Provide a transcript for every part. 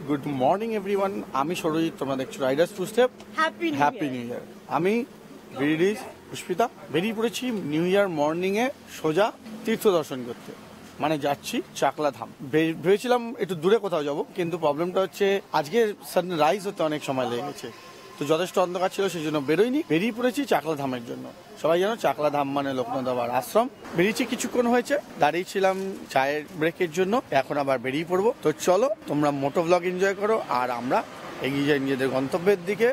Good morning everyone. আমি সরজিৎ, তোমরা দেখছো riders two step. Happy new year. আমি বিরিডিস পুষ্পিতা বেরিয়ে পড়েছি নিউ ইয়ার মর্নিংয়ে সোজা তীর্থ দর্শন করতে, মানে যাচ্ছি চাকলা ধাম। ভেবেছিলাম একটু দূরে কোথাও যাব, কিন্তু প্রবলেমটা হচ্ছে আজকে সানরাইজ হতে অনেক সময় লেগে গেছে, তো যথেষ্ট অন্ধকার ছিল, সেই জন্য বেরোয়নি। বেরিয়ে পড়েছি চাকলা ধামের জন্য। সবাই জানো চাকলা ধাম মানে লোকনাথ বাবার আশ্রম। বেরিয়েছি, কিছুক্ষণ হয়েছে, দাঁড়িয়েছিলাম চায়ের ব্রেকের জন্য, এখন আবার বেরিয়ে পড়বো। তো চলো তোমরা মোটো ব্লগ এনজয় করো, আর আমরা এগিয়ে যাই নিজেদের গন্তব্যের দিকে।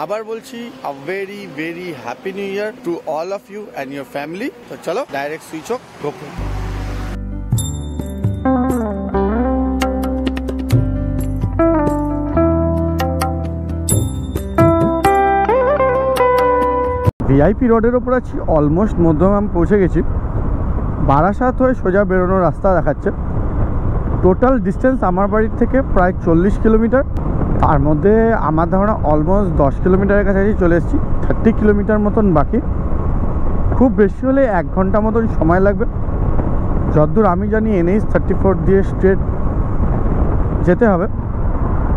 আবার বলছি a very very happy new year to all of you and your family. তো চলো direct switch off Gopur. VIP রোডের ওপর আছি, অলমোস্ট মধ্যমগ্রাম পৌঁছে গেছি। বারাসাত হয়ে সোজা বেরোনোর রাস্তা দেখাচ্ছে। টোটাল ডিস্টেন্স আমার বাড়ির থেকে প্রায় 40 কিলোমিটার, তার মধ্যে আমার ধারণা অলমোস্ট 10 কিলোমিটারের কাছাকাছি চলে এসেছি। 30 কিলোমিটার মতন বাকি। খুব বেশি হলে 1 ঘন্টা মতন সময় লাগবে। যতদূর আমি জানি NH 34 দিয়ে স্ট্রেট যেতে হবে।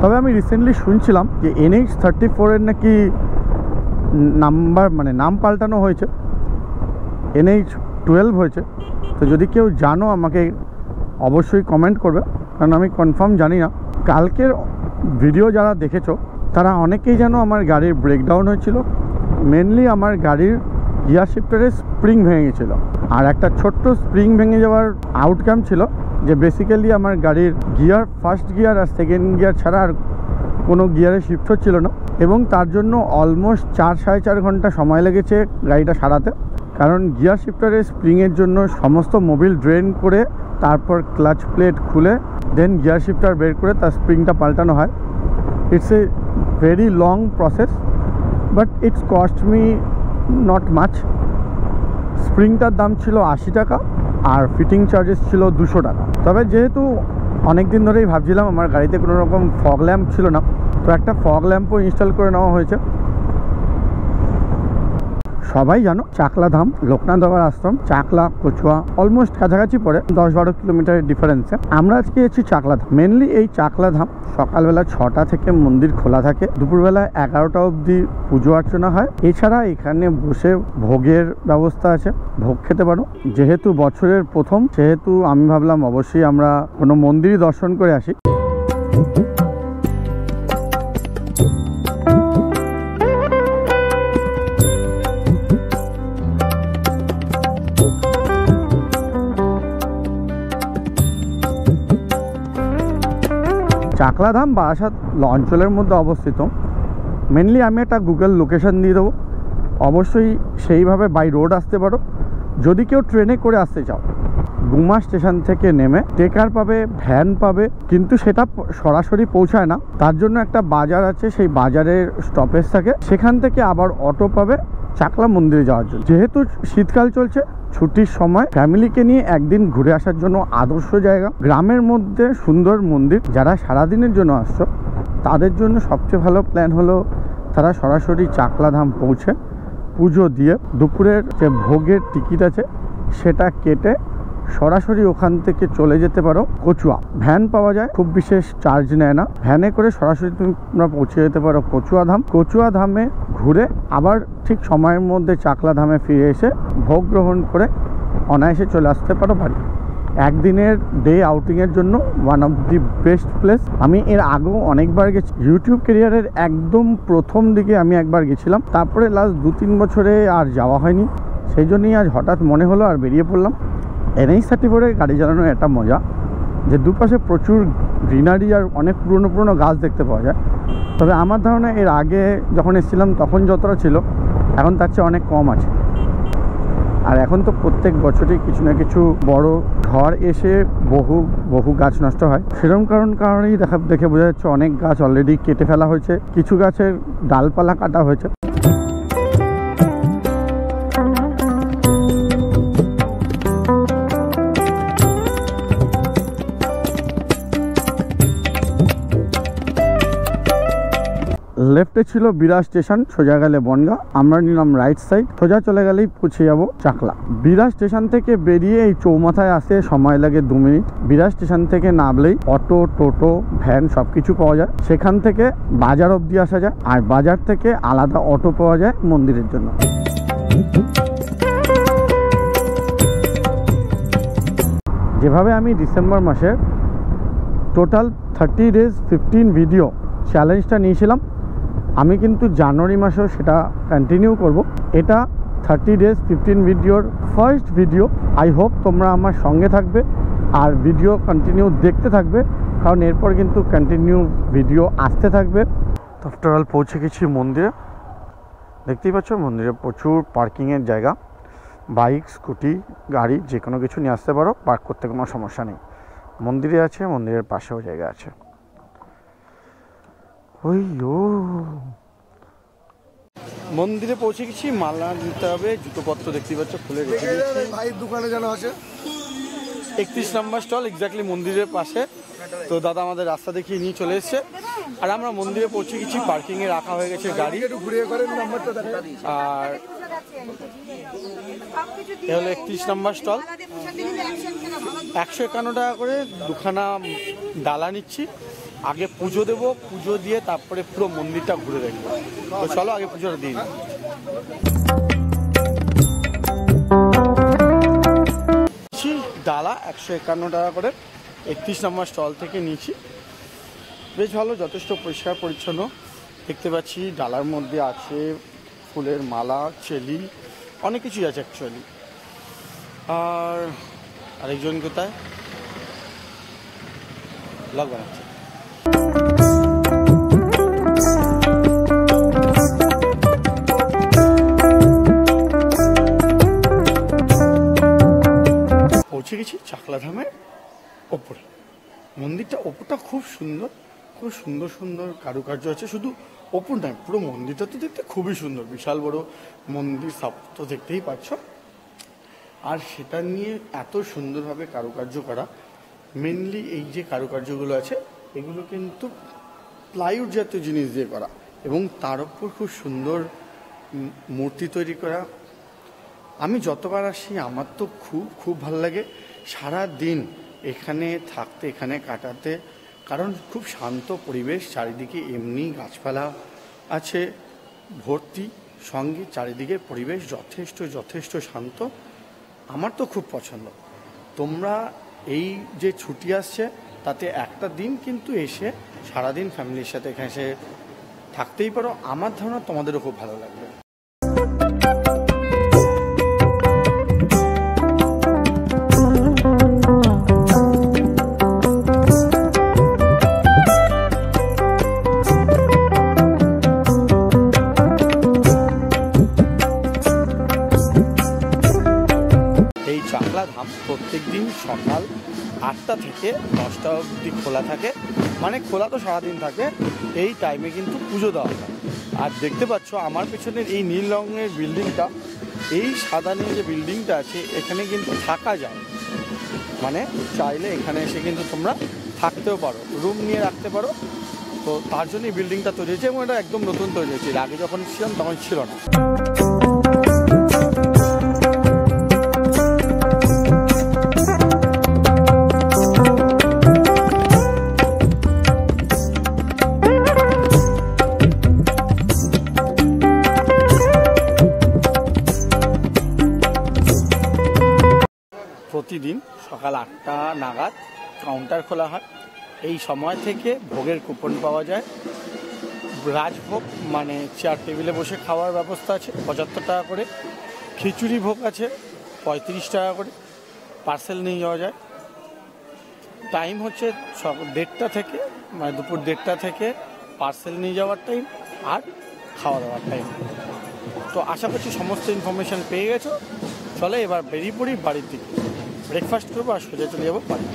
তবে আমি রিসেন্টলি শুনছিলাম যে NH 34-এর নাকি নাম্বার মানে নাম পাল্টানো হয়েছে, NH 12 হয়েছে। তো যদি কেউ জানো আমাকে অবশ্যই কমেন্ট করবে, কারণ আমি কনফার্ম জানি না। কালকের ভিডিও যারা দেখেছো তারা অনেকেই জানো আমার গাড়ির ব্রেকডাউন হয়েছিল। মেনলি আমার গাড়ির গিয়ার শিফটারের স্প্রিং ভেঙে গেছিলো, আর একটা ছোট্ট স্প্রিং ভেঙে যাওয়ার আউটকাম ছিল যে বেসিক্যালি আমার গাড়ির গিয়ার ফার্স্ট গিয়ার আর সেকেন্ড গিয়ার ছাড়া আর কোনো গিয়ারে শিফট হচ্ছিল না, এবং তার জন্য অলমোস্ট 4-4.5 ঘন্টা সময় লেগেছে গাড়িটা সারাতে। কারণ গিয়ার শিফটারের স্প্রিংয়ের জন্য সমস্ত মোবিল ড্রেন করে, তারপর ক্লাচ প্লেট খুলে, দেন গিয়ার শিফটার বের করে তার স্প্রিংটা পাল্টানো হয়। It's a very long process, but it's cost me not much. স্প্রিংটার দাম ছিল 80 টাকা, আর ফিটিং চার্জেস ছিল 200 টাকা। তবে যেহেতু অনেক দিন ধরেই ভাবছিলাম, আমার গাড়িতে কোনো রকম ফগ ল্যাম্প ছিল না, তো একটা ফগ ল্যাম্পও ইনস্টল করে নেওয়া হয়েছে। সবাই জানো চাকলা ধাম লোকনাথ বাবার আশ্রম, চাকলা কচুয়া অলমোস্ট কাছাকাছি পড়ে, 10-12 কিলোমিটারের ডিফারেন্সে। আমরা আজকে এসেছি চাকলা ধাম। মেনলি এই চাকলা ধাম সকালবেলা 6টা থেকে মন্দির খোলা থাকে, দুপুরবেলা 11টা অবধি পুজো অর্চনা হয়। এছাড়া এখানে বসে ভোগের ব্যবস্থা আছে, ভোগ খেতে পারো। যেহেতু বছরের প্রথম, সেহেতু আমি ভাবলাম অবশ্যই আমরা কোনো মন্দিরই দর্শন করে আসি। চাকলা ধাম বারাসাত অঞ্চলের মধ্যে অবস্থিত। মেনলি আমি একটা গুগল লোকেশন দিয়ে দেবো, অবশ্যই সেইভাবে বাই রোড আসতে পারো। যদি কেউ ট্রেনে করে আসতে চাও, গুমা স্টেশন থেকে নেমে টেকার পাবে, ভ্যান পাবে, কিন্তু সেটা সরাসরি পৌঁছায় না। তার জন্য একটা বাজার আছে, সেই বাজারের স্টপেজ থাকে, সেখান থেকে আবার অটো পাবে চাকলা মন্দিরে যাওয়ার জন্য। যেহেতু শীতকাল চলছে, ছুটির সময় ফ্যামিলিকে নিয়ে একদিন ঘুরে আসার জন্য আদর্শ জায়গা। গ্রামের মধ্যে সুন্দর মন্দির, যারা সারাদিনের জন্য আসছো তাদের জন্য সবচেয়ে ভালো প্ল্যান হলো তারা সরাসরি চাকলা ধাম পৌঁছে পুজো দিয়ে দুপুরের যে ভোগের টিকিট আছে সেটা কেটে সরাসরি ওখান থেকে চলে যেতে পারো কচুয়া। ভ্যান পাওয়া যায়, খুব বিশেষ চার্জ নেয় না। ভ্যানে করে সরাসরি তোমরা পৌঁছে যেতে পারো কচুয়া ধাম। কচুয়া ধামে ঘুরে আবার ঠিক সময়ের মধ্যে চাকলা ধামে ফিরে এসে ভোগ গ্রহণ করে অনায়াসে চলে আসতে পারো বাড়ি। একদিনের ডে আউটিংয়ের জন্য one of the best place. আমি এর আগেও অনেকবার গেছি। ইউটিউব ক্যারিয়ারের একদম প্রথম দিকে আমি একবার গেছিলাম, তারপরে লাস্ট 2-3 বছরে আর যাওয়া হয়নি। সেই জন্যই আজ হঠাৎ মনে হলো আর বেরিয়ে পড়লাম। NH 34-এ গাড়ি চালানোর একটা মজা যে দুপাশে প্রচুর গ্রিনারি আর অনেক পুরনো পুরনো গাছ দেখতে পাওয়া যায়। তবে আমার ধারণা এর আগে যখন এসেছিলাম তখন যতটা ছিল এখন তার চেয়ে অনেক কম আছে। আর এখন তো প্রত্যেক বছরই কিছু না কিছু বড় ঝড় এসে বহু গাছ নষ্ট হয়। সেরকম কারণেই দেখে বোঝা যাচ্ছে অনেক গাছ অলরেডি কেটে ফেলা হয়েছে, কিছু গাছের ডালপালা কাটা হয়েছে। লেফটে ছিল বিরাজ স্টেশন, সোজা গেলে বনগা। আমরা নিলাম রাইট সাইড, সোজা চলে গেলেই পৌঁছে যাব চাকলা। বিরাজ স্টেশন থেকে বেরিয়ে এই চৌমাথায় আসতে সময় লাগে 2 মিনিট। বিরাজ স্টেশন থেকে নামলেই অটো, টোটো, ভ্যান সবকিছু পাওয়া যায়। সেখান থেকে বাজার অবধি আসা যায়, আর বাজার থেকে আলাদা অটো পাওয়া যায় মন্দিরের জন্য। যেভাবে আমি ডিসেম্বর মাসে টোটাল 30 days 15 ভিডিও চ্যালেঞ্জটা নিয়েছিলাম, আমি কিন্তু জানুয়ারি মাসেও সেটা কন্টিনিউ করব। এটা 30 days 15 ভিডিওর ফার্স্ট ভিডিও। আই হোপ তোমরা আমার সঙ্গে থাকবে আর ভিডিও কন্টিনিউ দেখতে থাকবে, কারণ এরপর কিন্তু কন্টিনিউ ভিডিও আসতে থাকবে। আফটার অল পৌঁছে গেছি মন্দিরে। দেখতেই পাচ্ছ মন্দিরে প্রচুর পার্কিংয়ের জায়গা, বাইক, স্কুটি, গাড়ি যে কোনো কিছু নিয়ে আসতে পারো, পার্ক করতে কোনো সমস্যা নেই। মন্দিরে আছে, মন্দিরের পাশেও জায়গা আছে। ওই মন্দিরে পৌঁছে গেছি, মালা নিতে হবে, জুতোপত্র দেখতেই পাচ্ছ খুলে রেখে দিয়েছি। ভাই দোকানে যেন আছে 31 নম্বর স্টল, এক্স্যাক্টলি মন্দিরের পাশে। তো দাদা আমাদের রাস্তা দেখিয়ে নিয়ে চলে এসছে, আর আমরা মন্দিরে পৌঁছে গেছি। পার্কিংয়ে রাখা হয়ে গেছে গাড়ি। আর এ হলো 31 নম্বর স্টল। 151 টাকা করে দুখানা ডালা নিচ্ছি। আগে পুজো দেব, পুজো দিয়ে তারপরে পুরো মন্দিরটা ঘুরে দেখবো। তো চলো আগে পুজোটা দিই। ডালা 151 টাকা করে 31 নম্বর স্টল থেকে নিয়েছি। বেশ ভালো, যথেষ্ট পরিষ্কার পরিচ্ছন্ন। দেখতে পাচ্ছি ডালার মধ্যে আছে ফুলের মালা, চেলি, অনেক কিছুই আছে অ্যাকচুয়ালি। আর আরেকজন কোথায় ব্লগ বানাচ্ছে। পৌঁছে গেছি চাকলা ধামের ওপরে। মন্দিরটা ওপরটা খুব সুন্দর, খুব সুন্দর সুন্দর কারুকার্য আছে। শুধু ওপর নয়, পুরো মন্দিরটা তো দেখতে খুবই সুন্দর, বিশাল বড় মন্দির, সব তো দেখতেই পাচ্ছ। আর সেটা নিয়ে এত সুন্দরভাবে কারুকার্য করা, মেনলি এই যে কারুকার্যগুলো আছে এগুলো কিন্তু প্লাইউড জাতীয় জিনিস দিয়ে করা, এবং তার উপর খুব সুন্দর মূর্তি তৈরি করা। আমি যতবার আসি আমার তো খুব খুব ভালো লাগে সারা দিন এখানে থাকতে, এখানে কাটাতে, কারণ খুব শান্ত পরিবেশ। চারিদিকে এমনি গাছপালা আছে ভর্তি, সঙ্গে চারিদিকের পরিবেশ যথেষ্ট যথেষ্ট শান্ত। আমার তো খুব পছন্দ। তোমরা এই যে ছুটি আসছে তাতে একটা দিন কিন্তু এসে সারাদিন ফ্যামিলির সাথে এখানে এসে থাকতেই পারো। আমার ধারণা তোমাদেরও খুব ভালো লাগবে। ধাম প্রত্যেক দিন সকাল 8টা থেকে 10টা অবধি খোলা থাকে, মানে খোলা তো সারাদিন থাকে। এই টাইমে কিন্তু পুজো দেওয়া হয়। আর দেখতে পাচ্ছ আমার পেছনের এই নীল রঙের বিল্ডিংটা, এই সাদা নীল যে বিল্ডিংটা আছে এখানে কিন্তু থাকা যায়, মানে চাইলে এখানে এসে কিন্তু তোমরা থাকতেও পারো, রুম নিয়ে রাখতে পারো। তো তার জন্য এই বিল্ডিংটা তৈরি হয়েছে, এবং এটা একদম নতুন তৈরি হয়েছে। আগে যখন ছিলাম তখন ছিল না। প্রতিদিন সকাল 8টা নাগাদ কাউন্টার খোলা হয়। এই সময় থেকে ভোগের কুপন পাওয়া যায়। রাজভোগ মানে চেয়ার টেবিলে বসে খাওয়ার ব্যবস্থা আছে 75 টাকা করে। খিচুড়ি ভোগ আছে 35 টাকা করে, পার্সেল নিয়ে যাওয়া যায়। টাইম হচ্ছে 1:30 থেকে, মানে দুপুর 1:30 থেকে পার্সেল নিয়ে যাওয়ার টাইম আর খাওয়া দাওয়ার টাইম। তো আশা করছি সমস্ত ইনফরমেশান পেয়ে গেছো। চলে এবার বেরিয়ে পড়ি বাড়ির দিকে, ব্রেকফাস্ট করবো আর সোজা চলে যাবো বাড়ি।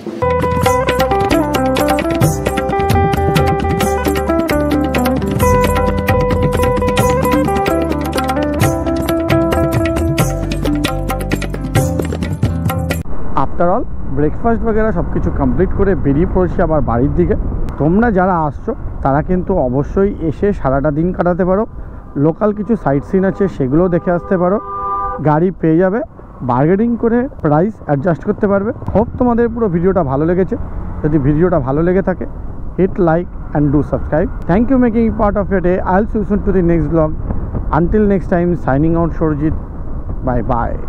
আফটার অল ব্রেকফাস্ট বগেরা সব কিছু কমপ্লিট করে বেরিয়ে পড়েছি আবার বাড়ির দিকে। তোমরা যারা আসছো তারা কিন্তু অবশ্যই এসে সারাটা দিন কাটাতে পারো। লোকাল কিছু সাইট সিন আছে সেগুলোও দেখে আসতে পারো। গাড়ি পেয়ে যাবে, বার্গেনিং করে প্রাইস অ্যাডজাস্ট করতে পারবে। হোপ তোমাদের পুরো ভিডিওটা ভালো লেগেছে। যদি ভিডিওটা ভালো লেগে থাকে, hit like and do subscribe. Thank you making part of your day. I'll see you soon to the next vlog. Until next time, signing out, Shorjit. Bye bye.